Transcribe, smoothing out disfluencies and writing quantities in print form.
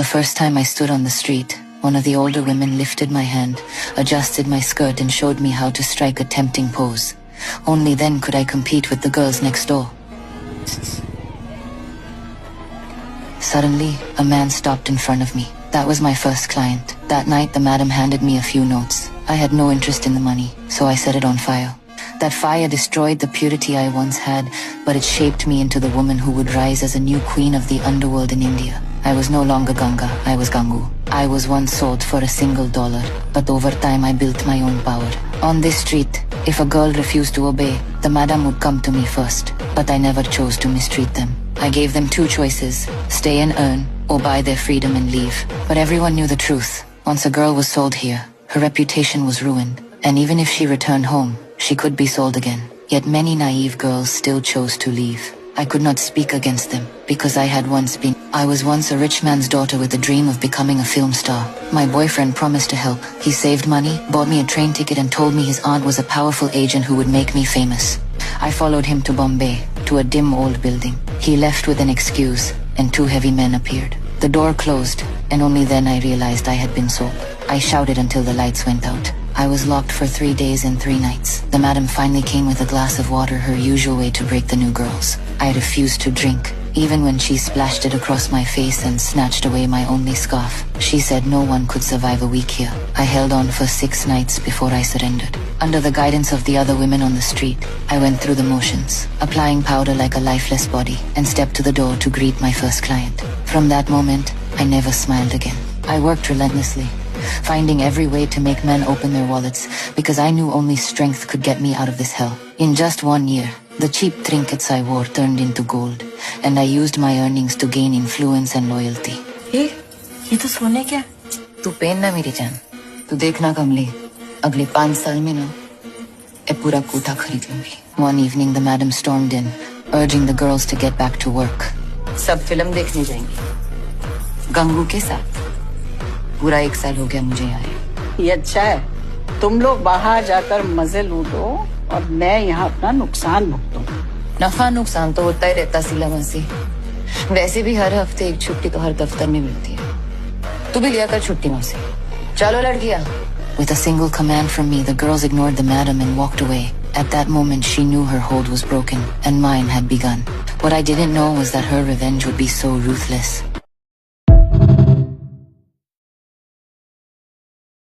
The first time I stood on the street, one of the older women lifted my hand, adjusted my skirt and showed me how to strike a tempting pose. Only then could I compete with the girls next door. Suddenly, a man stopped in front of me. That was my first client. That night, the madam handed me a few notes. I had no interest in the money, so I set it on fire. That fire destroyed the purity I once had, but it shaped me into the woman who would rise as a new queen of the underworld in India. I was no longer Ganga, I was Gangu. I was once sold for $1, but over time I built my own power. On this street, if a girl refused to obey, the madam would come to me first, but I never chose to mistreat them. I gave them two choices, stay and earn, or buy their freedom and leave. But everyone knew the truth. Once a girl was sold here, her reputation was ruined, and even if she returned home, she could be sold again. Yet many naive girls still chose to leave. I could not speak against them, because I was once a rich man's daughter with a dream of becoming a film star. My boyfriend promised to help. He saved money, bought me a train ticket and told me his aunt was a powerful agent who would make me famous. I followed him to Bombay, to a dim old building. He left with an excuse, and two heavy men appeared. The door closed, and only then I realized I had been sold. I shouted until the lights went out. I was locked for 3 days and 3 nights. The madam finally came with a glass of water, her usual way to break the new girls. I refused to drink, even when she splashed it across my face and snatched away my only scarf. She said no one could survive a week here. I held on for 6 nights before I surrendered. Under the guidance of the other women on the street, I went through the motions, applying powder like a lifeless body, and stepped to the door to greet my first client. From that moment, I never smiled again. I worked relentlessly, finding every way to make men open their wallets, because I knew only strength could get me out of this hell. In just 1 year, the cheap trinkets I wore turned into gold, and I used my earnings to gain influence and loyalty. ये तो सोने क्या? तू pen ना मेरी जान. तू देखना कमली, अगले 5 साल में ना, मैं पूरा कोठा खरीद लूंगी. One evening, the madam stormed in, urging the girls to get back to work. सब फिल्म देखने जाएंगे. गंगू के साथ. पूरा 1 साल हो गया मुझे आए. ये अच्छा है. तुम लोग बाहर जाकर मजे लूटो और मैं यहाँ अपना नुकसान भुगतूं. नफा नुकसान तो होता ही रहता सीला मसी. वैसे भी हर हफ्ते एक छुट्टी तो हर दफ्तर में मिलती है. तू भी लिया कर छुट्टी मुझसे. चलो लड़कियां. With a single command from me, the girls ignored the madam and walked away. At that moment, she knew her hold was broken, and mine had begun. What I didn't know was that her revenge would be so ruthless.